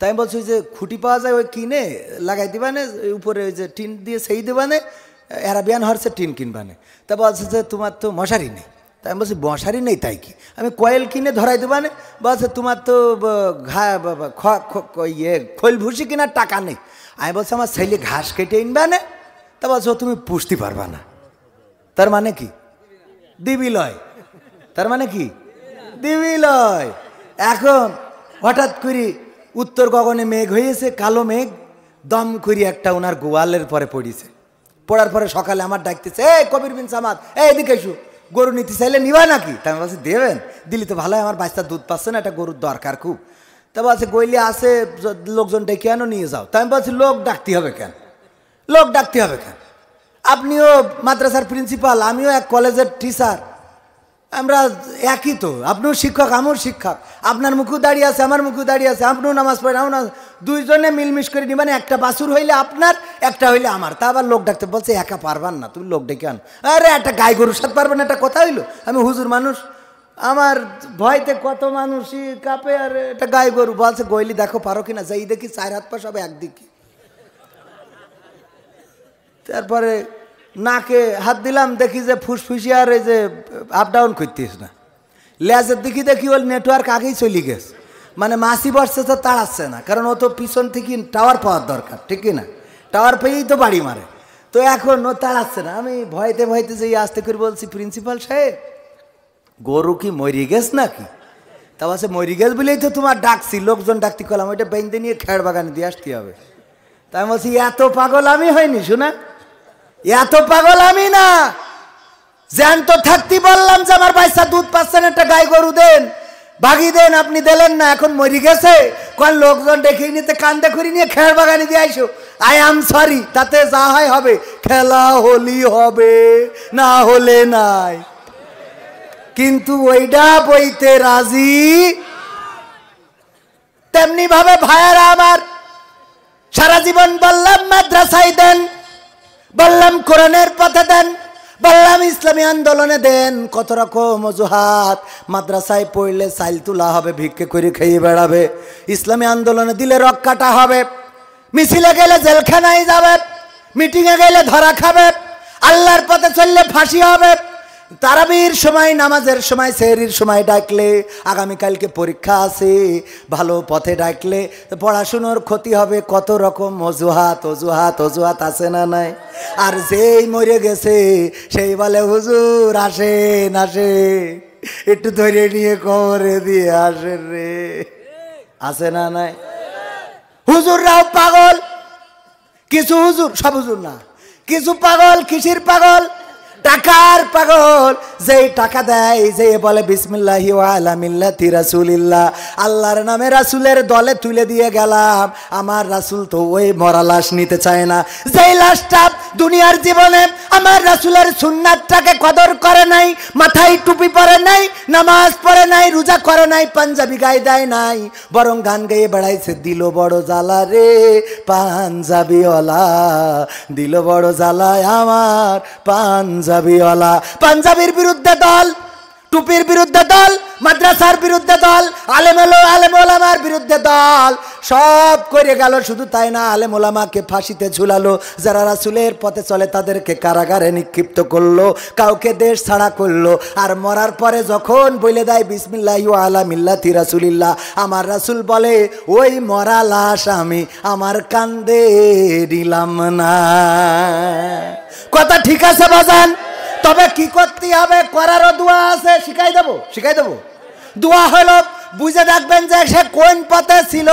তাই আমি বলছি যে খুঁটি পাওয়া যায় ওই কিনে লাগাই দিবানে উপরে ওই যে টিন দিয়ে সেই দেবানে অ্যারাবিয়ান হর্সের টিন কিনবানে। তা বলছে যে তোমার তো মশারি নেই। তাই আমি বলছি মশারি নেই তাই কি, আমি কয়েল কিনে ধরাই দেবানে। বলছে তোমার তো খোল ভুসি কেনার টাকা নেই। আমি বলছি আমার ছেলে ঘাস কেটে ইনবানে। তা বলছো তুমি পুষতে পারবা না। তার মানে কি দিবি লয়, তার মানে কি দিবি লয়। এখন হঠাৎ করে উত্তর গগনে মেঘ হয়েছে, কালো মেঘ দম করি একটা ওনার গোয়ালের পরে পড়িছে। পড়ার পরে সকালে আমার ডাকতেছে, এই কবির বিন সামাদ, এই এদিকে এসো, গরু নিতে চাইলে নিবা নাকি? তা আমি বলছি দেবেন, দিলি তো ভালো হয়, আমার বাচ্চা দুধ পাচ্ছে না, একটা গরুর দরকার খুব। তা বলছে গইলে আসে লোকজন ডেকে আনো নিয়ে যাও। তা আমি বলছি লোক ডাকতে হবে কেন, লোক ডাকতে হবে কেন? আপনিও মাদ্রাসার প্রিন্সিপাল, আমিও এক কলেজের টিচার, আমরা একই তো। আপনিও শিক্ষক, আমিও শিক্ষক, আপনার মুখেও দাঁড়িয়ে আছে, আমার মুখেও দাঁড়িয়ে আছে, আপনিও নামাজ পড়েন, আমিও নামাজ, দুইজনে মিলমিশ করে নিবেন। একটা বাছুর হইলে আপনার, একটা হইলে আমার। তা আবার লোক ডাকতে বলছে একা পারবান না, তুমি লোক ডেকে আনো। আরে একটা গাই গরুর সাথে পারবেন, একটা কথা হইলো, আমি হুজুর মানুষ, আমার ভয়তে কত মানুষই কাঁপে, আর একটা গাই গরু। বলছে গইলি দেখো পারো কিনা, যাই দেখি 4 হাত পা সব একদিকে। তারপরে নাকে হাত দিলাম, দেখি যে ফুসফুসি আর এই যে আপ ডাউন করতিস না। লেজের দিকে দেখি ওর নেটওয়ার্ক আগেই চলে গেছে, মানে মাসি বসছে তো তাড়াচ্ছে না, কারণ ও তো পিছন থেকে টাওয়ার পাওয়ার দরকার, ঠিক কি না? টাওয়ার পেয়েই তো বাড়ি মারে, তো এখন ও তাড়াচ্ছে না। আমি ভয়তে ভয়তে যেই আসতে করে বলছি, প্রিন্সিপাল সাহেব গরু কি মরি গেছ নাকি? তা বলছে মরি গেছ বলেই তো তোমার ডাকছি, লোকজন ডাকতে করলাম, ওইটা বেঁধে নিয়ে খেড় বাগানে দিয়ে আসতে হবে। তাই আমি বলছি এত পাগল আমি হয়নি, শোনা, এত পাগল আমি না। জ্যান্ত থাকতে বললাম যে আমার বাচ্চা দুধ পাচ্ছেন, একটা গাই গরু দেন, ভাগি দেন, আপনি দিলেন না, এখন মরি গেছে, কোন লোকজন ডেকে নিতে কান্দে করে নিয়ে খেড় বাগানে দিয়ে আইসো। আই এম সরি, তাতে যা হয় হবে, খেলা হলি হবে, না হলে নাই, কিন্তু ওইটা বইতে রাজি। তেমনি ভাবে ভাইয়ারা আমার, সারা জীবন বললাম মাদ্রাসায় দেন, বললাম কোরআনের পথে দেন, বললাম ইসলামী আন্দোলনে দেন, কত রকম অজুহাত। মাদ্রাসায় পড়লে চাইল তোলা হবে, ভিক্ষে করে খেয়ে বেড়াবে, ইসলামী আন্দোলনে দিলে রক কাটা হবে, মিছিলে গেলে জেলখানায় যাবে, মিটিংয়ে গেলে ধরা খাবে, আল্লাহর পথে চললে ফাঁসি হবে, তারাবির সময়, নামাজের সময়, সেহরির সময় ডাকলে, আগামীকালকে পরীক্ষা আছে, ভালো পথে ডাকলে পড়াশুনোর ক্ষতি হবে, কত রকম অজুহাত অজুহাত অজুহাত আছে না নাই? আর যেই মরে গেছে সেই বলে হুজুর আসেন আসেন, একটু ধরে নিয়ে কবরে দিয়ে আসেন রে, আছে না নাই? হুজুররাও পাগল, কিছু হুজুর, সব হুজুর না, কিছু পাগল। কিসের পাগল? টাকার পাগল। যেই টাকা দেয়, যে বলে বিসমিল্লাহি ওয়া আলা মিল্লাতি রাসূলিল্লাহ, আল্লাহর নামে রাসূলের দলে তুলে দিয়ে গেলাম, আমার রাসূল তো ওই মরা লাশ নিতে চায় না। যেই লাশটা দুনিয়ার জীবনে আমার রাসূলের সুন্নাতটাকে কদর করে নাই, মাথায় টুপি পরে নাই, নামাজ পড়ে নাই, রোজা করে নাই, পাঞ্জাবি গায়ে দেয় নাই, বরং গান গেয়ে বেড়াইছে, দিল বড় জ্বালা রে পাঞ্জাবিওয়ালা, দিল বড় জ্বালায় আমার পাঞ্জাবিওয়ালা। পাঞ্জাবির বিরুদ্ধে দল, টুপির বিরুদ্ধে দল, মাদ্রাসার বিরুদ্ধে দল, আলেম ওলামার বিরুদ্ধে দল, সব করে গেল। শুধু তাই না, আলেম ওলামাকে ফাঁসিতে ঝুলালো, যারা রাসূলের পথে চলে তাদেরকে কারাগারে নিক্ষিপ্ত করলো, কাউকে দেশ ছাড়া করলো। আর মরার পরে যখন বলে দেয় বিসমিল্লাহি ওয়া আলা মিল্লাতি রাসূলিল্লাহ, আমার রাসূল বলে ওই মরা লাশ আমি আমার কান্দে দিলাম না। কথা ঠিক আছে বাজান? তবে কি করতে হবে, করারও দোয়া আছে, শিখাই দেবো। দোয়া হলো, বুঝে রাখবেন যে সে কোন পথে ছিল।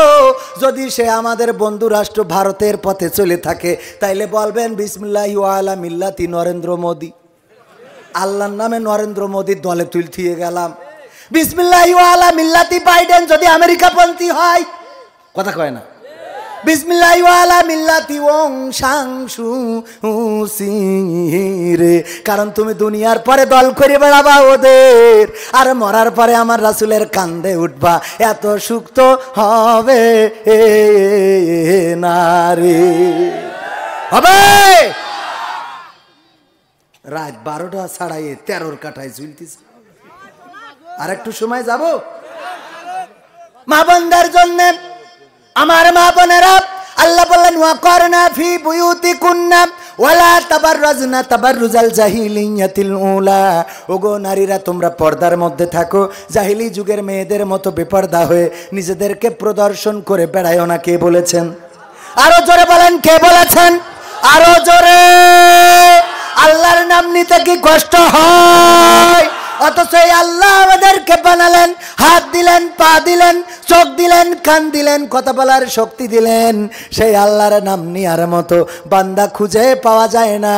যদি সে আমাদের বন্ধু রাষ্ট্র ভারতের পথে চলে থাকে, তাইলে বলবেন বিসমিল্লাহি ওয়া আলা মিল্লাতি নরেন্দ্র মোদী, আল্লাহর নামে নরেন্দ্র মোদীর দলে তুলতে গেলাম। বিসমিল্লাহি ওয়া আলা মিল্লাতি বাইডেন যদি আমেরিকাপন্থী হয়, কথা কয় না, বিসমিল্লাহি ওয়া আলা মিল্লাতি ওং সাংসু রে, কারণ তুমি দুনিয়ার পরে দল করে বেড়াবা ওদের, আর মরার পরে আমার রাসূলের কান্দে উঠবা, এত সুখ তো হবে না রে। হবে রাত 12টা ছাড়াই 13 কাঠায় ঝুলতেছে, আর একটু সময় যাব। মা বোনদের জন্য আমার মা বোনেরা, আল্লাহ বললেন ওয়াকারনা ফি বুয়ুতিকুন্না ওয়ালা তাবাররাজনা তাবাররুজাল জাহিলিয়াতিল উলা। ওগো নারীরা, তোমরা পর্দার মধ্যে থাকো, জাহিলি যুগের মেয়েদের মতো বেপর্দা হয়ে নিজেদেরকে প্রদর্শন করে বেড়ায়ও না। কে বলেছেন? আরো জোরে বলেন, কে বলেছেন? আরো জোরে। আল্লাহর নাম নিতে কি কষ্ট হয়? অথচ এই আল্লাহ আমাদেরকে বানালেন, হাত দিলেন, পা দিলেন, চোখ দিলেন, কান দিলেন, কথা বলার শক্তি দিলেন। সেই আল্লাহর নাম নেওয়ার মতো বান্দা খুঁজে পাওয়া যায় না,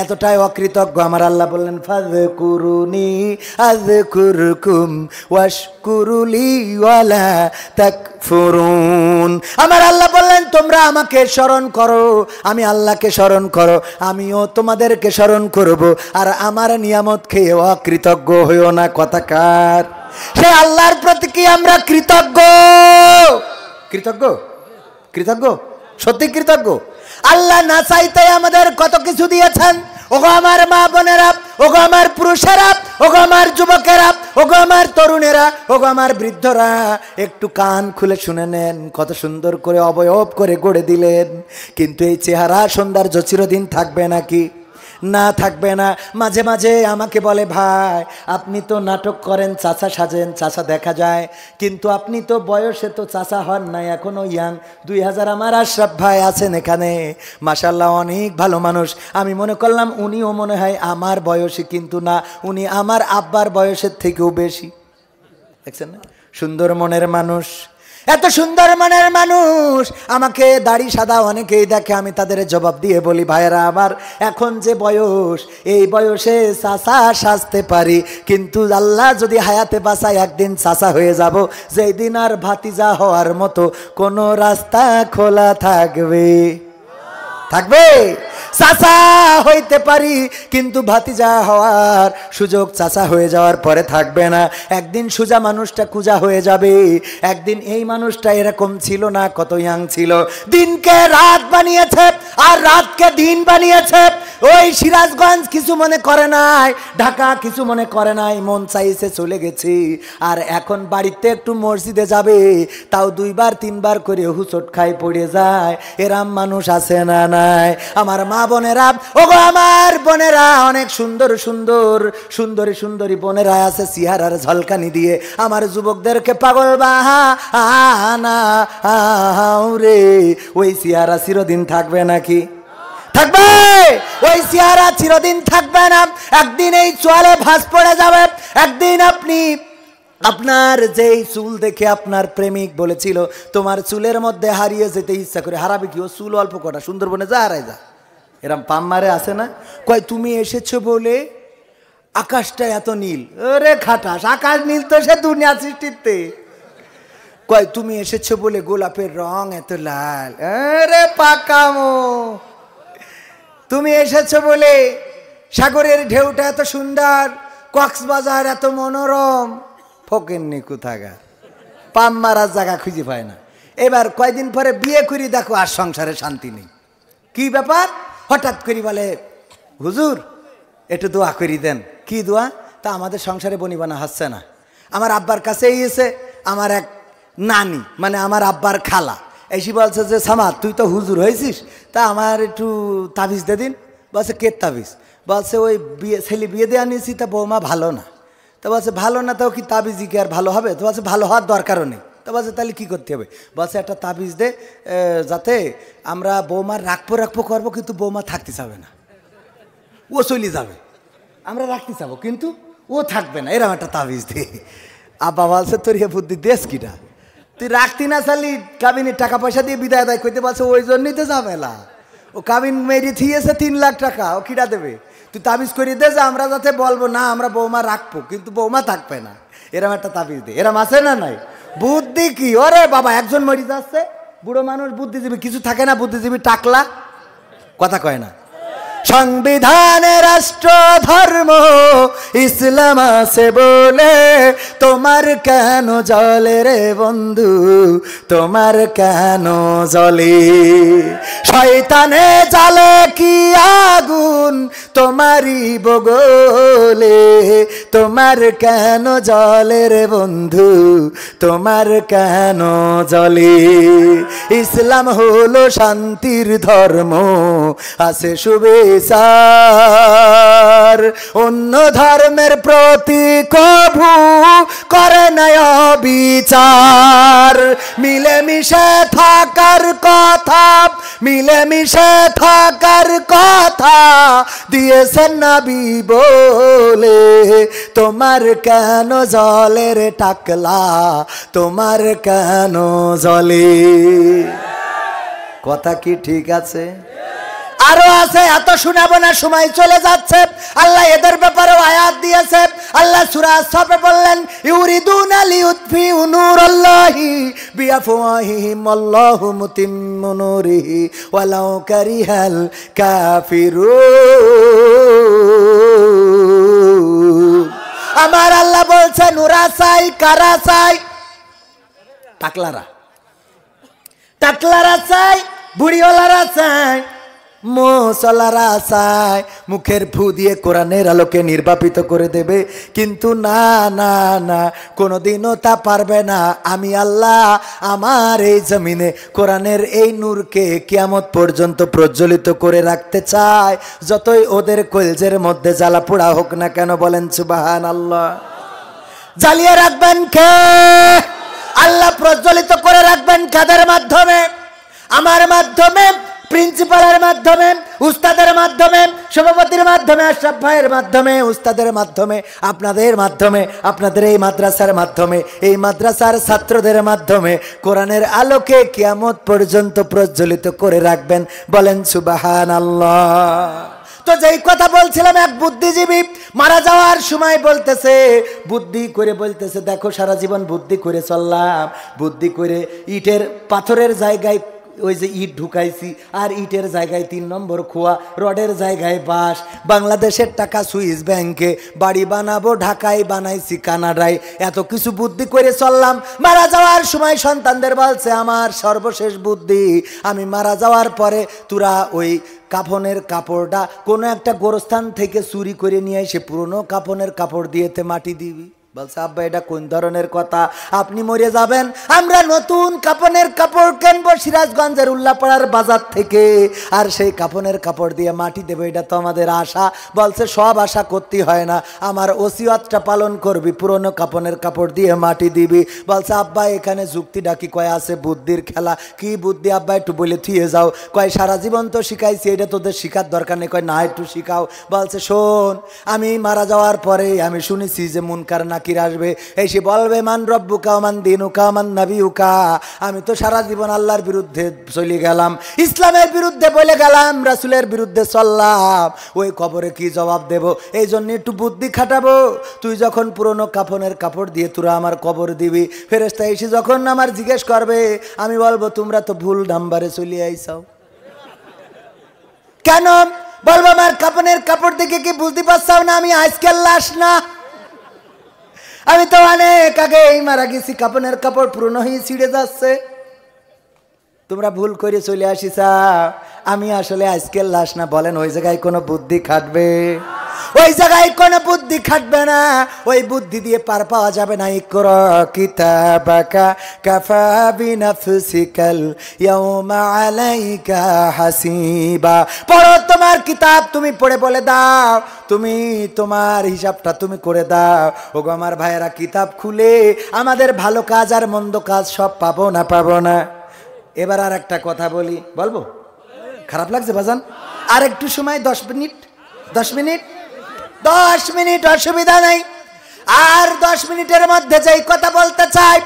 এতটাই অকৃতজ্ঞ আমার আল্লাহ। বললেন ফাযকুরুনি আযকুরকুম ওয়াশকুরুলি ওয়ালা তাকফুরুন। আমার আল্লাহ বললেন তোমরা আমাকে স্মরণ করো, আমি আল্লাহকে স্মরণ করো, আমিও তোমাদেরকে স্মরণ করব। আর আমার নিয়ামত খেয়ে অকৃতজ্ঞ হইও না। কথাকার সে আল্লাহর প্রতি কি আমরা কৃতজ্ঞ? কৃতজ্ঞ? কৃতজ্ঞ? সত্যি কৃতজ্ঞ? আল্লাহ না চাইতে আমাদের কত কিছু দিয়েছেন। ওগো আমার মা বোনেরা, ওগো আমার পুরুষেরা, ওগো আমার যুবকেরা, ওগো আমার তরুণেরা, ওগো আমার বৃদ্ধরা, একটু কান খুলে শুনে নেন। কত সুন্দর করে অবয়ব করে গড়ে দিলেন, কিন্তু এই চেহারা সৌন্দর্য চিরদিন থাকবে নাকি? না, থাকবে না। মাঝে মাঝে আমাকে বলে ভাই আপনি তো নাটক করেন, চাচা সাজেন, চাচা দেখা যায়, কিন্তু আপনি তো বয়সে তো চাচা হন নাই, এখনো ইয়াং। 2000 আমার আশরাফ ভাই আছেন এখানে, মাশাআল্লাহ অনেক ভালো মানুষ। আমি মনে করলাম উনিও মনে হয় আমার বয়সী, কিন্তু না, উনি আমার আব্বার বয়সের থেকেও বেশি। দেখছেন না? সুন্দর মনের মানুষ, এত সুন্দর মনের মানুষ। আমাকে দাড়ি সাদা অনেকেই দেখে, আমি তাদের জবাব দিয়ে বলি ভাইয়েরা আমার, এখন যে বয়স, এই বয়সে চাচা সাজতে পারি, কিন্তু আল্লাহ যদি হায়াতে বাঁচায় একদিন চাচা হয়ে যাব, যেই দিন আর ভাতিজা হওয়ার মতো কোনো রাস্তা খোলা থাকবে? থাকবে? চাচা হইতে পারি, কিন্তু ভাতিজা হওয়ার সুযোগ চাচা হয়ে যাওয়ার পরে থাকবে না। একদিন সুজা মানুষটা কুজা হয়ে যাবে। একদিন এই মানুষটা এরকম ছিল না, কত ইয়াং ছিল, দিনকে রাত বানিয়েছে আর রাতকে দিন বানিয়েছে। ওই সিরাজগঞ্জ কিছু মনে করে নাই, ঢাকা কিছু মনে করে নাই, মন চাইছে চলে গেছি। আর এখন বাড়িতে একটু মসজিদে যাবে, তাও 2বার 3বার করে হুচট খাই পড়ে যায়। এরাম মানুষ আছে না নাই? আমার মা বোনেরা, ওগো আমার বোনেরা, অনেক সুন্দর সুন্দর সুন্দরী সুন্দরী বোনেরা আছে, চেহারার ঝলকানি দিয়ে আমার যুবকদেরকে পাগল বাহানা রে। ওই চেহারা চিরদিন থাকবে নাকি? থাকবে? ওই চেহারা চিরদিন থাকবে না। একদিন এই চোয়ালে ভাঁজ পড়ে যাবে। একদিন আপনি আপনার যেই চুল দেখে আপনার প্রেমিক বলেছিল তোমার চুলের মধ্যে হারিয়ে যেতে ইচ্ছা করে, হারাবে কি? ও চুল অল্প কটা, সুন্দরবনে যা হারাই যা। এরম পাম্মারে আছে না? কয় তুমি এসেছো বলে আকাশটা এত নীল। ওরে খাটাস, আকাশ নীল তো সে দুনিয়া সৃষ্টিতে। কয় তুমি এসেছো বলে গোলাপের রং এত লাল। আরে পাকামো, তুমি এসেছো বলে সাগরের ঢেউটা এত সুন্দর, কক্সবাজার এত মনোরম। ফকেননি কোথাকার, পাম মারার জায়গা খুঁজে পায় না। এবার কয়দিন পরে বিয়ে করি, দেখো আর সংসারে শান্তি নেই। কি ব্যাপার? হঠাৎ করে বলে হুজুর একটু দোয়া করি দেন। কি দোয়া? তা আমাদের সংসারে বনিবানা হচ্ছে না। আমার আব্বার কাছে এসে আমার এক নানি, মানে আমার আব্বার খালা, এসে বলছে যে সামাদ তুই তো হুজুর হয়েছিস, তা আমার একটু তাবিজ দে দিন। বলছে কে তাবিজ? বলছে ওই বিয়ে ছেলে বিয়ে দিয়ে আনিয়েছি, তা বৌমা ভালো না। তো বলছে ভালো না, তাও কি তাবিজই কি আর ভালো হবে? তো বলছে ভালো হওয়ার দরকারও নেই। তো বলছে তাহলে কী করতে হবে? বলছে একটা তাবিজ দে, যাতে আমরা বৌমার রাখবো করবো, কিন্তু বৌমা থাকতে চাবে না, ও চলে যাবে। আমরা রাখতে চাবো কিন্তু ও থাকবে না, এরকম একটা তাবিজ দে। আব্বা বলছে তোর এ বুদ্ধি দেশ কিটা, তুই রাখতি না চালি কাবিনের টাকা পয়সা দিয়ে বিদায় আদায় করতে। বলছে ওই জন্যই তো ঝামেলা, ও কাবিন মেরে থিয়েছে 3 লাখ টাকা, ও কিটা দেবে? তুই তাবিজ করিয়ে দে যে আমরা যাতে বলবো না আমরা বৌমা রাখবো, কিন্তু বৌমা থাকবে না, এরম একটা তাবিজ দে। এরম আছে না নাই? বুদ্ধি কি? ওরে বাবা, একজন মরি যাচ্ছে, বুড়ো মানুষ, বুদ্ধিজীবী কিছু থাকে না, বুদ্ধিজীবী টাকলা, কথা কয় না। সংবিধানে রাষ্ট্র ধর্ম ইসলাম আছে বলে তোমার কেন জলে রে বন্ধু, তোমার কেন জলে? শয়তানে জালে কি আগুন তোমারই বগলে, তোমার কেন জলে রে বন্ধু, তোমার কেন জলে? ইসলাম হলো শান্তির ধর্ম, আছে সুবিচার, অন্য ধর্মের প্রতি কভু করে না অবিচার। মিলেমিশে থাকার কথা, মিলেমিশে থাকার কথা দিয়েছেন নবী বলে, তোমার কেন জলে রে টাকলা, তোমার কেন জলে? কথা কি ঠিক আছে? আরো আছে, এত শোনাবো না, সময় চলে যাচ্ছে। আল্লাহ এদের ব্যাপারেও আয়াত দিয়েছে। আল্লাহ সূরা সাফে বললেন, ইউরিদুনা লিউতফিউ নূরাল্লাহি বিআফওয়াহিহিম আল্লাহু মুতিম্মু নূরিহি ওয়ালাউ কারিহাল কাফিরুন। আমার আল্লাহ বলছে, নুরা চাই, কারা চাই? টাকলারা, টাকলারা চাই, বুড়িওয়ালারা চাই, মুসল্লারা চায় মুখের ফু দিয়ে কোরআনের আলোকে নির্বাপিত করে দেবে, কিন্তু না না না, কোনোদিনও তা পারবে না। আমি আল্লাহ আমার এই জমিনে কোরআনের এই নূরকে কিয়ামত পর্যন্ত প্রজ্বলিত করে রাখতে চাই, যতই ওদের কলজের মধ্যে জ্বালা পোড়া হোক না কেন। বলেন সুবহানাল্লাহ। জ্বালিয়ে রাখবেন কে? আল্লাহ প্রজ্বলিত করে রাখবেন কাদের মাধ্যমে? আমার মাধ্যমে, প্রিন্সিপালের মাধ্যমে, উস্তাদের মাধ্যমে, সভাপতির মাধ্যমে, আশরাফ ভাইয়ের মাধ্যমে, উস্তাদের মাধ্যমে, আপনাদের মাধ্যমে, আপনাদের এই মাদ্রাসার মাধ্যমে, এই মাদ্রাসার ছাত্রদের মাধ্যমে কোরআনের আলোকে কিয়ামত পর্যন্ত প্রজ্বলিত করে রাখবেন। বলেন সুবহানাল্লাহ। তো যেই কথা বলছিলাম, এক বুদ্ধিজীবী মারা যাওয়ার সময় বলতেছে, বুদ্ধি করে বলতেছে, দেখো সারা জীবন বুদ্ধি করে চললাম, বুদ্ধি করে ইটের পাথরের জায়গায় ওই যে ইট ঢুকাইছি, আর ইটের জায়গায় 3 নম্বর খোয়া, রডের জায়গায় বাঁশ, বাংলাদেশের টাকা সুইস ব্যাংকে, বাড়ি বানাবো ঢাকায়, বানাইছি কানাডায়, এত কিছু বুদ্ধি করে চললাম। মারা যাওয়ার সময় সন্তানদের বলছে, আমার সর্বশেষ বুদ্ধি, আমি মারা যাওয়ার পরে তোরা ওই কাফনের কাপড়টা কোনো একটা গোরস্থান থেকে চুরি করে নিয়ে এসে পুরনো কাফনের কাপড় দিয়েতে মাটি দিবি। বলছে, আব্বা এটা কোন ধরনের কথা? আপনি মরে যাবেন, আমরা নতুন কাফনের কাপড় কিনবো সিরাজগঞ্জের উল্লাপাড়ার বাজার থেকে, আর সেই কাফনের কাপড় দিয়ে মাটি দেবো, এটা তো আমাদের আশা। বলছে, সব আশা করতে হয় না, আমার ওসিয়তটা পালন করবি, পুরনো কাফনের কাপড় দিয়ে মাটি দিবি। বলছে, আব্বা এখানে যুক্তি ডাকি কয় আছে বুদ্ধির খেলা। কি বুদ্ধি আব্বা, একটু বলে থুয়ে যাও। কয়, সারা জীবন তো শিখাইছি, এটা তোদের শিখার দরকার নেই। কয়, না একটু শিখাও। বলছে, শোন, আমি মারা যাওয়ার পরে আমি শুনেছি যে মুনকার নাকির আসবে, এসে বলবে, মান রব্বুকা মান দিনুকা মান নাবিয়ুকা। আমি তো সারা জীবন আল্লাহর বিরুদ্ধে চলে গেলাম, ইসলামের বিরুদ্ধে বলে গেলাম, রাসূলের বিরুদ্ধে চললাম, ওই কবরে কি জবাব দেব? এই জন্য একটু বুদ্ধি খাটাবো। তুই যখন পুরনো কাফনের কাপড় দিয়ে তোরা আমার কবর দিবি, ফেরেশতা এসে যখন আমার জিজ্ঞেস করবে, আমি বলবো, তোমরা তো ভুল নাম্বারে চলে আইসাও। কেন? বলবো, আমার কাফনের কাপড় দেখে কি বুঝতে পারছাও না আমি আজকের লাশ না? আমি তো অনেক আগে এই মারা গেছি, কাফনের কাপড় পুরনো হয়ে ছিঁড়ে যাচ্ছে, তোমরা ভুল করে চলে আসিস, আমি আসলে আজকের লাশ না। বলেন, ওই জায়গায় কোনো বুদ্ধি খাটবে? ওই জায়গায় কোনো বুদ্ধি খাটবে না, ওই বুদ্ধি দিয়ে পার পাওয়া যাবে না। ইকরা কিতাবাকা কাফা বিনাফসিকাল ইয়াউমা আলাইকা হাসিবা। পড়ো তোমার কিতাব, তুমি পড়ে বলে দাও, তুমি তোমার হিসাবটা তুমি করে দাও। ওগো আমার ভাইয়েরা, কিতাব খুলে আমাদের ভালো কাজ আর মন্দ কাজ সব পাবো না, পাবো না। এবার আর একটা কথা বলি, বলবো? খারাপ লাগছে বাজান? আর একটু সময়, 10 মিনিট, 10 মিনিট, 10 মিনিট, অসুবিধা নাই। আর 10 মিনিটের মধ্যে যেই কথা বলতে চাই,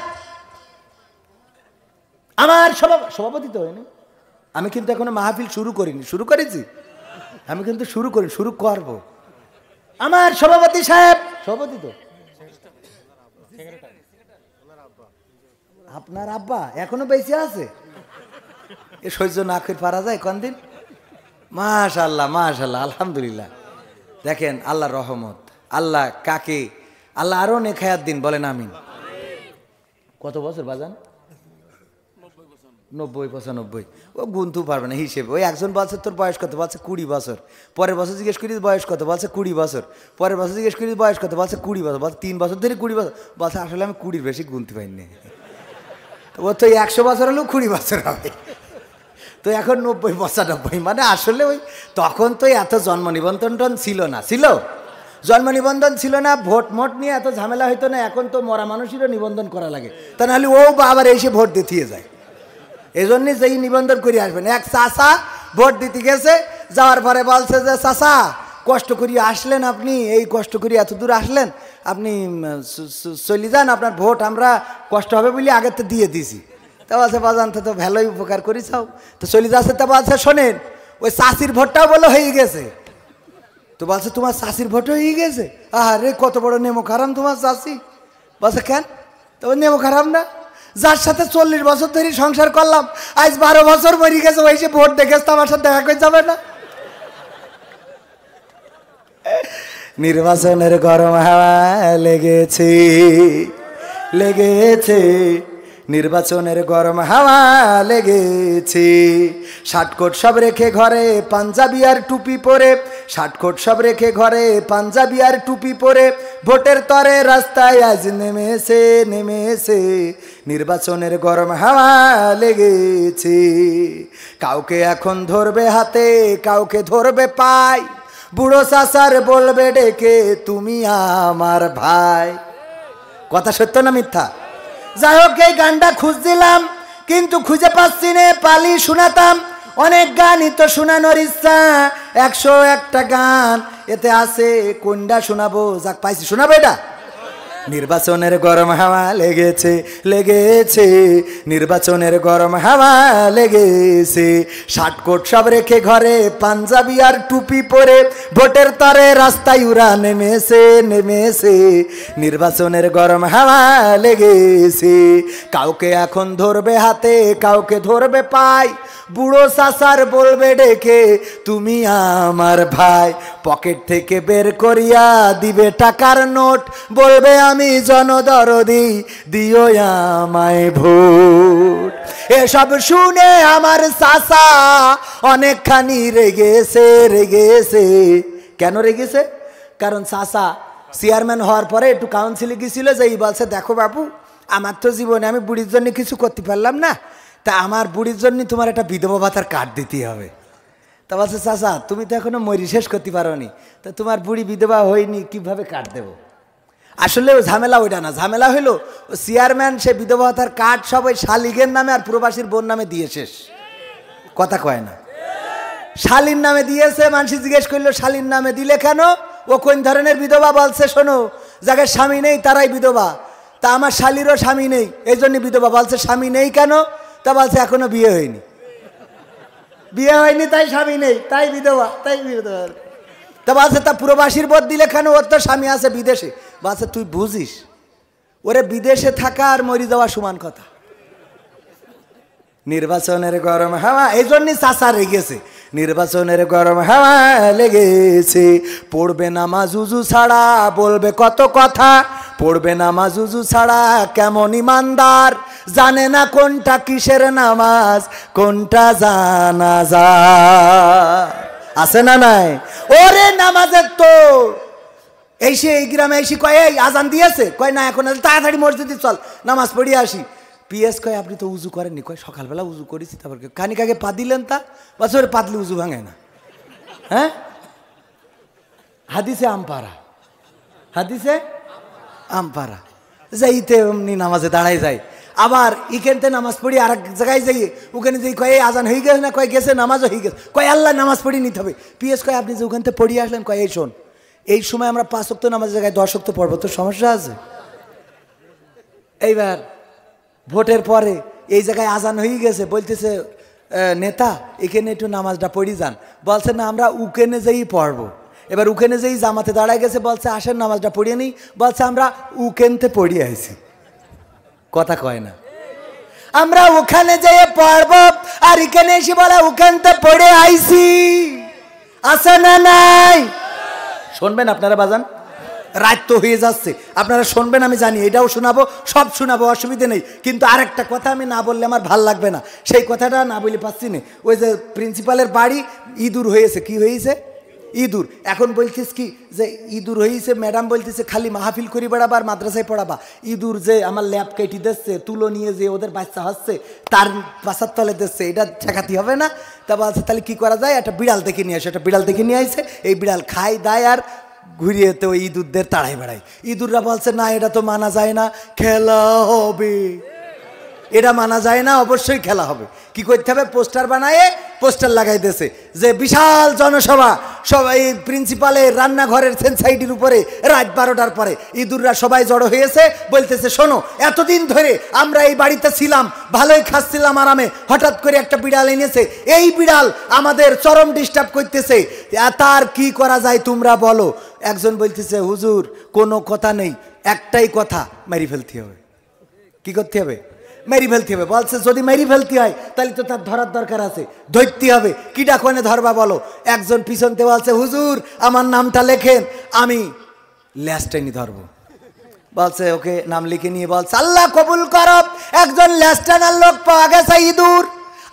আমার সভাপতি তো হয়নি, আমি কিন্তু এখনো মাহফিল শুরু করিনি, শুরু করেছি, আমি কিন্তু শুরু করব। আমার সভাপতি সাহেব, সভাপতি তো আপনার আব্বা এখনো বেঁচে আছে, এ সহ্য না করে পারা যায় কোনদিন? মাশাআল্লাহ, মাশাআল্লাহ, আলহামদুলিল্লাহ। দেখেন আল্লাহর রহমত, আল্লাহ কাকে আল্লাহ আরো নেখায়াত দিন, বলেন আমিন। কত বছর বাজান? 90 95 ও গুনতে পারবে না হিসেবে। ওই একজন বলছে তোর বয়স কত, বলছে 20 বছর। পরের বছর জিজ্ঞেস করি বয়স কত, বলছে 20 বছর। পরের বছর জিজ্ঞেস করি বয়স কত, বলছে 20 বছর। বলছে 3 বছর ধরে 20 বছর। বলছে আসলে আমি 20 বেশি গুনতে পারিনি। ও তো 100 বছর হলেও 20 বছর হবে। তো এখন 90 95, মানে আসলে ওই তখন তো এত জন্ম নিবন্ধন ছিল না, ছিল জন্ম নিবন্ধন ছিল না, ভোট মোট নিয়ে এত ঝামেলা হইতো না। এখন তো মরা মানুষেরও নিবন্ধন করা লাগে, তা নাহলে ও আবার এসে ভোট দিতে যায়। এই জন্যই যেই নিবন্ধন করে আসবেন। এক চাচা ভোট দিতে গেছে, যাওয়ার পরে বলছে যে চাচা কষ্ট করিয়ে আসলেন আপনি, এই কষ্ট করিয়ে এত দূর আসলেন, আপনি চলে যান, আপনার ভোট আমরা কষ্ট হবে বলে আগের তো দিয়ে দিছি। তা বলছে বাজান তো ভালোই উপকার করিছাও, তো চলে যাচ্ছে। তা বলছে শোনেন ওই চাষির ভোটটাও বলো হয়ে গেছে। তো বলছে তোমার চাষির ভোটও হয়ে গেছে? আরে কত বড় নেমো খারাম তোমার চাষি। বলছে কেন? তো নেমো খারাম না, যার সাথে 40 বছর ধরে সংসার করলাম, আজ 12 বছর মরে গেছে, ওই সে ভোট দেখেছে তো আমার সাথে দেখা করে যাবে না? নির্বাচনের গরম হাওয়া লেগেছে, লেগেছে, নির্বাচনের গরম হাওয়া লেগেছে। শার্টকোট সব রেখে ঘরে পাঞ্জাবি আর টুপি পরে, শার্টকোট সব রেখে ঘরে পাঞ্জাবি আর টুপি পরে, ভোটের তরে রাস্তায় আজ নেমেছে, নেমেছে, নির্বাচনের গরম হাওয়া লেগেছে। কাউকে এখন ধরবে হাতে, কাউকে ধরবে পায়, বুড়ো চাচার বলবে ডেকে তুমি আমার ভাই। কথা সত্য না মিথ্যা? যাই হোক, এই গানটা খুঁজছিলাম কিন্তু খুঁজে পাচ্ছি না, পালি শোনাতাম। অনেক গানই তো শোনানোর ইচ্ছা, 101টা গান এতে আছে, কোনটা শোনাবো? যাক পাইছি, শোনাবো এটা। নির্বাচনের গরম হাওয়া লেগেছে, লেগেছে, নির্বাচনের গরম হাওয়া লেগেছে। শার্টকোট সব রেখে ঘরে পাঞ্জাবি আর টুপি পরে, ভোটের তরে রাস্তায় উড়া নেমেছে, নেমেছে, নির্বাচনের গরম হাওয়া লেগেছে। কাউকে এখন ধরবে হাতে, কাউকে ধরবে পায়, বুড়ো চাচার বলবে ডেকে তুমি আমার ভাই। পকেট থেকে বের করিয়া দিবে টাকার নোট, বলবে আমি জনদরদি, দিও আমায় ভোট। এসব শুনে আমার চাচা অনেকখানি রেগেছে, রেগেছে। কেন রেগেছে? কারণ চাচা চেয়ারম্যান হওয়ার পরে একটু কাউন্সিলে গেছিল, যে এই বলছে দেখো বাবু, আমার তো জীবনে আমি বুড়ির জন্য কিছু করতে পারলাম না, তা আমার বুড়ির জন্য তোমার একটা বিধবা ভাতার কার্ড দিতে হবে। তা বলছে চাচা তুমি তো এখনো মরি শেষ করতে পারো নি, তা তোমার বুড়ি বিধবা হয়নি, কিভাবে কার্ড দেবো? আসলে ও ঝামেলা ওইটা না, ঝামেলা হইলো ও চেয়ারম্যান সে বিধবা ভাতার কার্ড সব ওই শালিগের নামে আর প্রবাসীর বোন নামে দিয়ে শেষ। কথা কয় না, শালির নামে দিয়েছে। মানুষ জিজ্ঞেস করলো শালির নামে দিলে কেন, ও কোন ধরনের বিধবা? বলছে শোনো, যাদের স্বামী নেই তারাই বিধবা, তা আমার শালিরও স্বামী নেই এই জন্য বিধবা। বলছে স্বামী নেই কেন? তা বলছে এখনো বিয়ে হয়নি, বিয়ে হয়নি তাই স্বামী নেই, তাই বিধবা, তাই বিধবা। তা বলছে তা প্রবাসীর বোধ দিলে কেন? ওর তো স্বামী আছে বিদেশে। বলছে তুই বুঝিস, ওরে বিদেশে থাকা আর মরি যাওয়া সমান কথা। নির্বাচনের গরম হাওয়া, এই জন্যই চাচা রেগেছে। নির্বাচনের গরম হাওয়া লেগেছে। পড়বে নামাজ উজু ছাড়া বলবে কত কথা, পড়বে নামাজ উজু ছাড়া কেমন ইমানদার, জানে না কোনটা কিসের নামাজ, কোনটা জানাজা। আছে না নাই? ওরে নামাজের তো এই সে এই গ্রামে এসে কয় এই আজান দিয়েছে, কয় না এখন, তাড়াতাড়ি মসজিদে চল নামাজ পড়িয়ে আসি। পিএস কয় আপনি তো উজু করেননি, কয় সকালবেলা উজু করেছি, তারপর খানিক আগে পা দিলেন, তা বছর পাতলে উজু ভাঙে না। হ্যাঁ, হাদিসে আমপারা, হাদিসে আমপারা, যাইতে এমনি নামাজে দাঁড়াই যায়। আবার এখানতে নামাজ পড়ি আর এক জায়গায় যাই, ওখানে যাই কয় এই আজান হয়ে গেছে না, কয় গেছে, নামাজও হয়ে গেছে, কয় আল্লাহ নামাজ পড়ি নিতে হবে। পিএস কয় আপনি যে ওখান থেকে পড়িয়ে আসলেন, কয় এই শোন, এই সময় আমরা 5 ওয়াক্ত নামাজের জায়গায় 10 ওয়াক্ত পড়বো, তো সমস্যা আছে? এইবার ভোটের পরে এই জায়গায় আজান হয়ে গেছে, বলতেছে নেতা এখানে একটু নামাজটা পড়ি যান। বলছে না আমরা উকেনে যেই পড়বো। এবার উকেনে যেই জামাতে দাঁড়ায় গেছে, বলছে আসেন নামাজটা পড়িয়ে নিই। বলছে আমরা উকেনতে পড়িয়ে আইছি। কথা কয় না, আমরা ওখানে যেয়ে পড়বো আর এখানে এসে বলে উকেনতে পড়ে আইছি। আছে না নাই? শুনবেন আপনারা বাজান, রাত তো হয়ে যাচ্ছে, আপনারা শুনবেন আমি জানি, এটাও শোনাবো, সব শোনাবো, অসুবিধে নেই। কিন্তু আরেকটা কথা আমি না বললে আমার ভাল লাগবে না, সেই কথাটা না বলে পাচ্ছি না। ওই যে প্রিন্সিপালের বাড়ি ইঁদুর হয়েছে, কি হয়েছে? ইঁদুর। এখন বলছিস কি যে ইঁদুর হয়েছে, ম্যাডাম বলতেছে খালি মাহফিল করি বেড়াবা আর মাদ্রাসায় পড়াবা। ইঁদুর যে আমার ল্যাব কেটে দিচ্ছে, তুলো নিয়ে যে ওদের বাচ্চা হচ্ছে তার পাশার তলে দিচ্ছে, এটা ঠেকাতে হবে না? তা বলছে তাহলে কি করা যায়, একটা বিড়াল দেখে নিয়ে আসে। একটা বিড়াল দেখে নিয়ে আসে, এই বিড়াল খায় দায় আর ঘুরিয়েতে ওই ইঁদুরদের তাড়াই বেড়ায়। ইঁদুররা বলছে না, এটা তো মানা যায় না, খেলা হবে। এটা মানা যায় না, অবশ্যই খেলা হবে। কি করতে হবে? পোস্টার বানায় পোস্টার লাগাই দিয়েছে যে বিশাল জনসভা, সবাই প্রিন্সিপালের রান্নাঘরের সেন্সাইটির উপরে রাত 12টার পরে ইঁদুররা সবাই জড়ো হয়েছে, বলতেছে শোনো, এতদিন ধরে আমরা এই বাড়িতে ছিলাম, ভালোই খাচ্ছিলাম আরামে, হঠাৎ করে একটা বিড়াল এনেছে, এই বিড়াল আমাদের চরম ডিস্টার্ব করতেছে, তার কি করা যায় তোমরা বলো। একজন বলতেছে হুজুর কোনো কথা নেই, একটাই কথা, মেরে ফেলতে হবে। কি করতে হবে? মেরি ফেলতে হবে। বলছে যদি মেরি ফেলতে হয় তাহলে তো তার ধরার দরকার আছে, ধরতে হবে। কিটা কোনে ধরবা বলো? একজন পিছনতে বলছে হুজুর আমার নামটা লেখেন, আমি ল্যাস্টাইনি ধরবো। বলছে ওকে নাম লিখে নিয়ে বলছে আল্লাহ কবুল করো, একজন ল্যাস্টাইনার লোক পাওয়া গেছে ইঁদুর।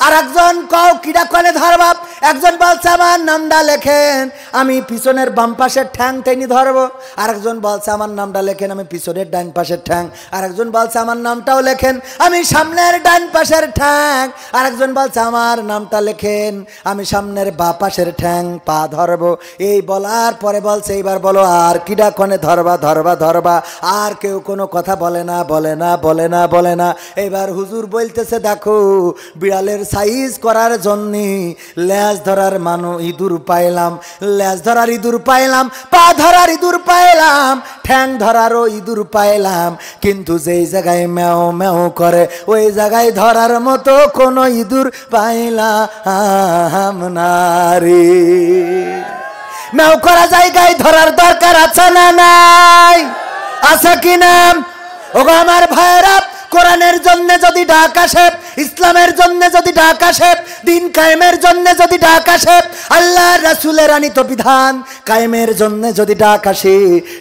আর একজন কও কিডা কোনে ধরবা? একজন বলছে আমার নামটা লেখেন, আমি পিছনের বাম পাশের ঠ্যাং টেনে ধরবো। আর একজন বলছে আমার নামটা লেখেন, আমি পিছনের ডান পাশের ঠ্যাং। আর একজন বলছে আমার নামটাও লেখেন, আমি সামনের ডান পাশের ঠ্যাং। আর একজন বলছে আমার নামটা লেখেন, আমি সামনের বা পাশের ঠ্যাং পা ধরবো। এই বলার পরে বলছে এইবার বলো আর কিডা কোনে ধরবা ধরবা ধরবা। আর কেউ কোনো কথা বলে না, বলে না, বলে না, বলে না। এইবার হুজুর বলতেছে দেখো বিড়ালের সাইজ করার জন্যে ল্যাজ ধরার ইঁদুর পাইলাম, ল্যাজ ধরার ইঁদুর পাইলাম, পা ধরার ইঁদুর পাইলাম, ঠ্যাং ধরারও ইঁদুর পাইলাম, কিন্তু যেই জায়গায় ম্যাও ম্যাও করে ওই জায়গায় ধরার মতো কোনো ইঁদুর পাইলাম না রে। ম্যাও করা জায়গায় ধরার দরকার আছে না নাই? আছে কি না? ওগো আমার ভাইরা, কোরআনের জন্য যদি ডাক আসে, ইসলামের জন্য যদি ডাক আসে, দিন কায়েমের জন্য যদি ডাক আসে, আল্লাহ রাসূলের আনিত বিধান কায়েমের জন্য যদি ডাক আসে,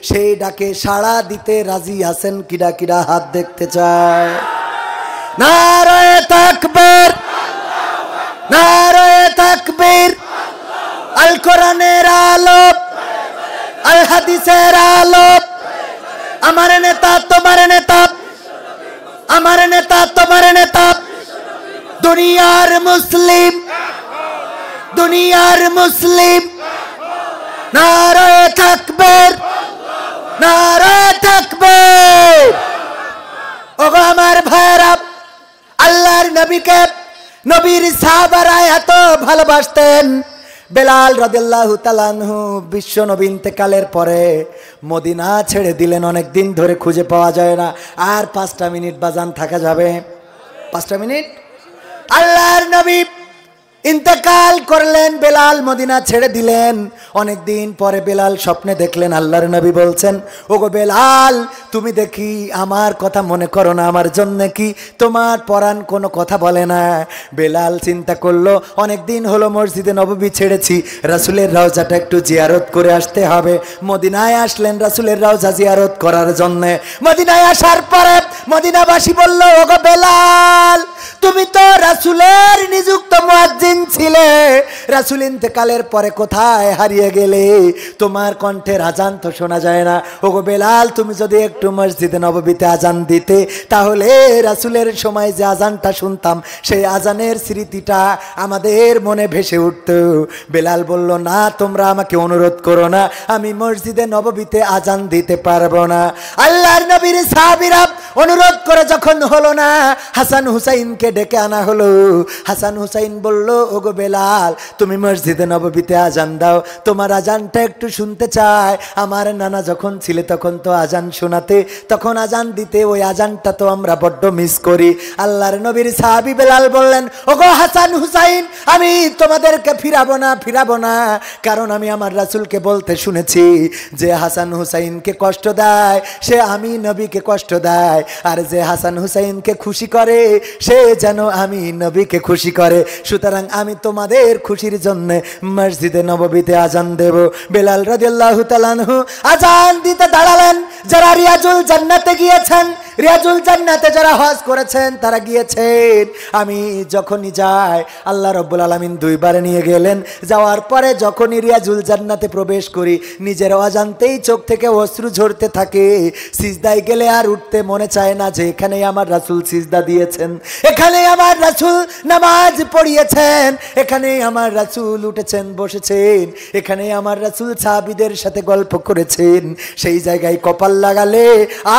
সেই ডাকে সাড়া দিতে রাজি আছেন কিডা কিডা? হাত দেখতে চায়। নারায়ে তাকবীর, নারায়ে তাকবীর। আল কোরআনের আলো, আল হাদিসের আলো, আমার নেতা তোমার নেতা, আমার নেতা তোমার নেতা, দুনিয়ার মুসলিম, দুনিয়ার মুসলিম। নারায়ে তাকবীর, নারায়ে তাকবীর। ওগো আমার ভাইরা, আল্লাহর নবীকে নবীর সাহাবারা এত ভালোবাসতেন। বেলাল রাদিয়াল্লাহু তাআলা আনহু বিশ্ব নবী ইন্তেকালের পরে মদিনা ছেড়ে দিলেন, অনেক দিন ধরে খুঁজে পাওয়া যায় না। আর 5টা মিনিট বাজান থাকা যাবে? 5টা মিনিট। আল্লাহর নবী ইন্তেকাল করলেন, বেলাল মদিনা ছেড়ে দিলেন। অনেক দিন পরে বেলাল স্বপ্নে দেখলেন আল্লাহর নবী বলছেন ওগো বেলাল, তুমি দেখি আমার কথা মনে করো না, আমার জন্য কি তোমার পরাণ কোনো কথা বলে না? বেলাল চিন্তা করলো অনেক দিন হলো মসজিদে নববী ছেড়েছি, রাসূলের রওজাটা একটু জিয়ারত করে আসতে হবে। মদিনায় আসলেন রাসূলের রওজা জিয়ারত করার জন্য। মদিনায় আসার পরে মদিনাবাসী বলল ওগো বেলাল, তুমি তো রাসূলের নিযুক্ত মুয়াজ্জিন ছিলে, রাসূল ইন্তেকালের পরে কোথায় হারিয়ে গেলে? তোমার কণ্ঠের আজান তো শোনা যায় না। ওগো বেলাল, তুমি যদি একটু মসজিদে নববীতে আজান দিতে, তাহলে রাসূলের সময় যে আজানটা শুনতাম সেই আজানের স্মৃতিটা আমাদের মনে ভেসে উঠত। বেলাল বলল না, তোমরা আমাকে অনুরোধ করো না, আমি মসজিদে নববীতে আজান দিতে পারবো না। আল্লাহর নবীর সাহাবীরা অনুরোধ করে যখন হলো না, হাসান হুসাইনকে ডেকে আনা হলো। হাসান হুসাইন বলল ওগো বেলাল, তুমি মসজিদে নববীতে আজান দাও, তোমার আজানটা একটু শুনতে চাই। আমার নানা যখন ছিলে তখন তো আজান শোনাতে, তখন আজান দিতে, ওই আজানটা তো আমরা বড্ড মিস করি। আল্লাহর নবীর সাহাবী বেলাল বললেন ওগো হাসান হুসাইন, আমি তোমাদেরকে ফিরাবো না, ফিরাবো না, কারণ আমি আমার রাসূলকে বলতে শুনেছি যে হাসান হুসাইনকে কষ্ট দেয় সে আমি নবীকে কষ্ট দেয়, আর যে হাসান হুসাইনকে খুশি করে সে যেন আমি নবীকে খুশি করে। সুতরাং আমি তোমাদের খুশি খুশির জন্য মসজিদে নববীতে আজান দেব। বেলাল রাদিয়াল্লাহু তাআলা আনহু আজান দিতে দাঁড়ালেন। যারা রিয়াজুল জান্নাতে গিয়েছেন, রিয়াজুল জান্নাতে যারা হজ করেছেন তারা গিয়েছেন। আমি যখনই যাই আল্লাহ রাব্বুল আলামিন দুইবারে নিয়ে গেলেন। যাওয়ার পরে যখনই রিয়াজুল জান্নাতে প্রবেশ করি নিজের অজান্তেই চোখ থেকে অশ্রু ঝরতে থাকে। সিজদায় গেলে আর উঠতে মনে চায় না যে এখানেই আমার রাসূল সিজদা দিয়েছেন, এখানেই আমার রাসূল নামাজ পড়িয়েছেন, এখানেই আমার রাসূল উঠেছেন বসেছেন, এখানেই আমার রাসূল সাহাবীদের সাথে গল্প করেছেন। সেই জায়গায় কপাল লাগালে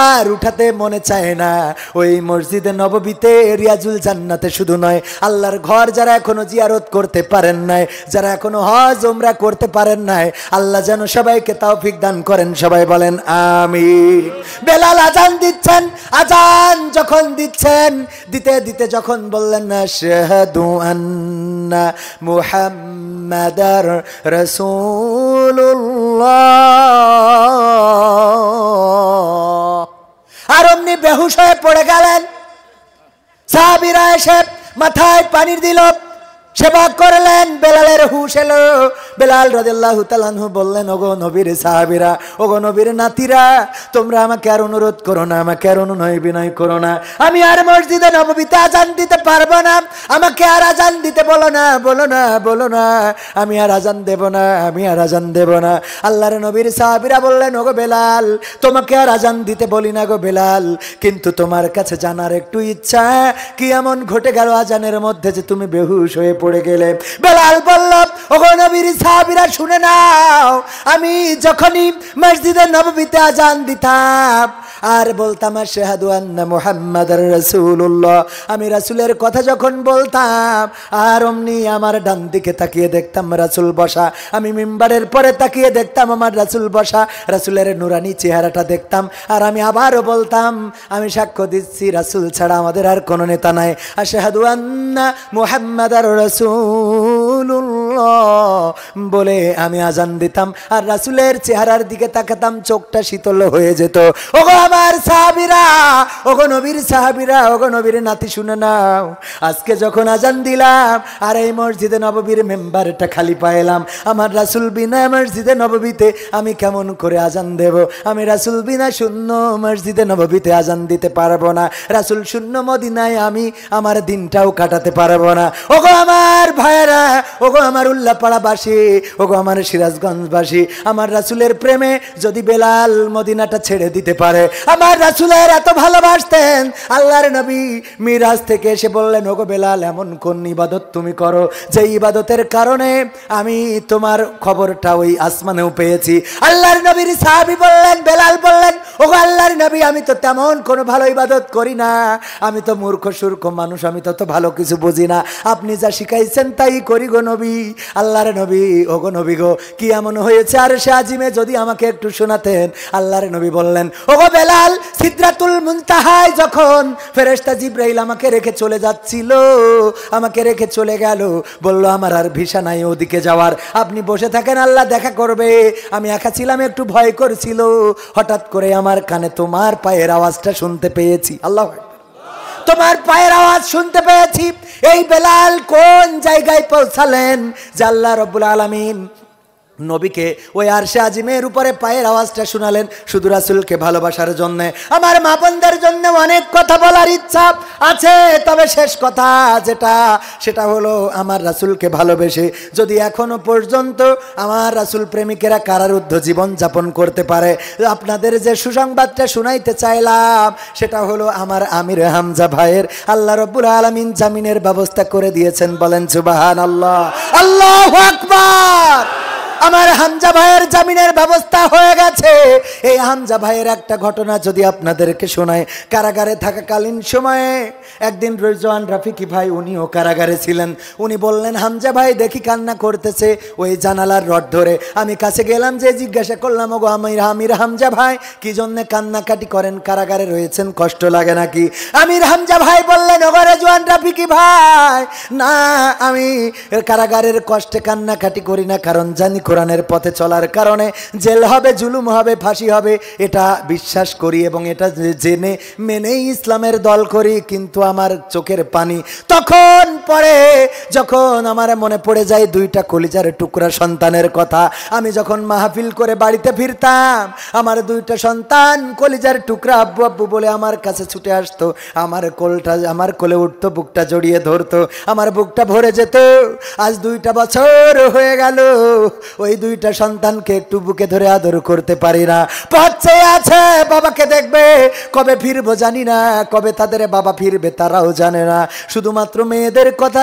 আর উঠাতে মনে চায় না। ওই মসজিদে নববীতে রিয়াজুল জান্নাতে শুধু নয়, আল্লাহর ঘর যারা এখনো জিয়ারত করতে পারেন নাই, যারা এখনো হজ উমরা করতে পারেন নাই, আল্লাহ যেন সবাইকে তৌফিক দান করেন। সবাই বলেন আমিন। বেলাল আজান দিচ্ছেন, আজান যখন দিচ্ছেন দিতে দিতে যখন বললেন আশহাদু আন্না মুহাম্মাদার রাসূলুল্লাহ, আর অমনি বেহুশ হয়ে পড়ে গেলেন। সাহাবীরা এসে মাথায় পানি দিল, সেবা করলেন। বেলালের হুশ এলো। বেলাল রাদিয়াল্লাহু তাআলা আনহু বললেন, ওগো নবীর সাহাবীরা, ওগো নবীর নাতিরা, তোমরা আমাকে আর অনুরোধ করো না, আমাকে আর অনুনয় বিনয় করো না। আমি আর মসজিদে নববীতে আজান দিতে পারবো না, আমাকে আর আজান দিতে বলো না, বলো না, বলো না, আমি আর আজান দেব না, আমি আর আজান দেব না। আল্লাহর নবীর সাহাবীরা বললেন, ওগো বেলাল, তোমাকে আর আজান দিতে বলি না গো বেলাল, কিন্তু তোমার কাছে জানার একটু ইচ্ছা, কি এমন ঘটে গেল আজানের মধ্যে যে তুমি বেহুশ হয়ে পড়ে গেলে? বেলাল বলল, ওগো নবীর সাহাবীরা শুনে নাও, আমি যখনই মসজিদে নববীতে আজান দিতাম আর বলতাম আশহাদু আন্না মুহাম্মাদার রাসূলুল্লাহ, আমি রাসূলের কথা যখন বলতাম আর অমনি আমার ডান দিকে তাকিয়ে দেখতাম রাসূল বসা, আমি মিম্বারের পরে তাকিয়ে দেখতাম আমার রাসূল বসা, রাসূলের নুরানি চেহারাটা দেখতাম, আর আমি আবারও বলতাম, আমি সাক্ষ্য দিচ্ছি রাসূল ছাড়া আমাদের আর কোনো নেতা নাই, আশহাদু আন্না মুহাম্মাদার রাসূলুল্লাহ বলে আমি আজান দিতাম আর রাসূলের চেহারার দিকে তাকাতাম, চোখটা শীতল হয়ে যেত। ওগো আমার সাহাবীরা, ওগো নবীর সাহাবীরা, ওগো নবীর নাতি শুনে নাও, আজকে যখন আজান দিলাম আর এই মসজিদে নববীর মেম্বারটা খালি পাইলাম, আমার রাসূল বিনা মসজিদে নববীতে আমি কেমন করে আজান দেব? আমি রাসূল বিনা শূন্য মসজিদে নববীতে আজান দিতে পারবো না, রাসূল শূন্য মদিনায় আমি আমার দিনটাও কাটাতে পারবো না। ওগো আমার ভাইরা, ওগো আমার উল্লাপাড়াবাসী, ওগো আমার সিরাজগঞ্জবাসী, আমার রাসূলের প্রেমে যদি বেলাল মদিনাটা ছেড়ে দিতে পারে, আমার রাসূলের এত ভালোবাসতেন, আল্লাহর নবী মিরাজ থেকে এসে বললেন, ওগো বেলাল, এমন কোন ইবাদত তুমি করো যে ইবাদতের কারণে আমি তোমার খবরটা ওই আসমানেও পেয়েছি? আল্লাহর নবীর সাহাবী বললেন, বেলাল বললেন, ওগো আল্লাহর নবী, আমি তো তেমন কোনো ভালো ইবাদত করি না, আমি তো মূর্খ সূর্খ মানুষ, আমি তো ভালো কিছু বুঝি না, আপনি যা শিখাইছেন তাই করি গো নবী। আল্লাহর নবী, ওগো নবী গো, কি এমন হয়েছে আর সে আজিমে যদি আমাকে একটু শোনাতেন? আল্লাহর নবী বললেন, ওগো বেলাল, সিদরাতুল মুনতাহায় যখন ফেরেশতা জিবরাইল আমাকে রেখে চলে যাচ্ছিল, আমাকে রেখে চলে গেল, বলল আমার আর ভিসা নাই ওদিকে যাওয়ার, আপনি বসে থাকেন, আল্লাহ দেখা করবে। আমি একা ছিলাম, একটু ভয় করছিল, হঠাৎ করে আমার কানে তোমার পায়ের আওয়াজটা শুনতে পেয়েছি, আল্লাহ তোমার পায়ের আওয়াজ শুনতে পেয়েছি। এই বেলাল কোন জায়গায় পৌঁছালেন যে আল্লাহ রাব্বুল আলামিন নবীকে ওই আরশে আজিমের উপরে পায়ের আওয়াজটা শোনালেন শুধু রাসূলকে ভালোবাসার জন্য। আমার মা বোনদের জন্য অনেক কথা বলার ইচ্ছা আছে, তবে শেষ কথা যেটা সেটা হলো আমার রাসূলকে ভালোবেসে যদি এখনো পর্যন্ত আমার রাসূল প্রেমিকেরা কারারুদ্ধ জীবন যাপন করতে পারে, আপনাদের যে সুসংবাদটা শুনাইতে চাইলাম সেটা হলো আমার আমির হামজা ভাইয়ের আল্লাহ রাব্বুল আলামিন জামিনের ব্যবস্থা করে দিয়েছেন। বলেন সুবহানাল্লাহ, আল্লাহু আকবার। আমার হামজা ভাইয়ের জামিনের ব্যবস্থা হয়ে গেছে। এই হামজা ভাইয়ের একটা ঘটনা যদি আপনাদেরকে শোনায়, কারাগারে থাকাকালীন সময়ে একদিন রিজওয়ান রাফিকি ভাই, উনিও কারাগারে ছিলেন, উনি বললেন, হামজা ভাই দেখি কান্না করতেছে ওই জানালার রড ধরে। আমি কাছে গেলাম, যে জিজ্ঞাসা করলাম, ওগো আমির হামজা ভাই, কি জন্যে কান্নাকাটি করেন? কারাগারে রয়েছেন, কষ্ট লাগে নাকি? আমির হামজা ভাই বললেন, ওগো রিজওয়ান রাফিকি ভাই, না, আমি কারাগারের কষ্টে কান্নাকাটি করি না, কারণ জানি কোরআনের পথে চলার কারণে জেল হবে, জুলুম হবে, ফাঁসি হবে, এটা বিশ্বাস করি এবং এটা জেনে মেনেই ইসলামের দল করি। কিন্তু আমার চোখের পানি তখন পড়ে যখন আমার মনে পড়ে যায় দুইটা কলিজার টুকরা সন্তানের কথা। আমি যখন মাহফিল করে বাড়িতে ফিরতাম, আমার দুইটা সন্তান কলিজার টুকরা আব্বু আব্বু বলে আমার কাছে ছুটে আসতো, আমার কোলে উঠতো, বুকটা জড়িয়ে ধরতো, আমার বুকটা ভরে যেত। আজ 2টা বছর হয়ে গেল, ওই 2টা সন্তানকে একটু বুকে ধরে আদর করতে পারি না। পথে আছে, বাবাকে দেখবে, কবে ফিরবো জানি না, কবে তাদের বাবা ফিরবে তারাও জানে না। শুধুমাত্র মেয়েদের কথা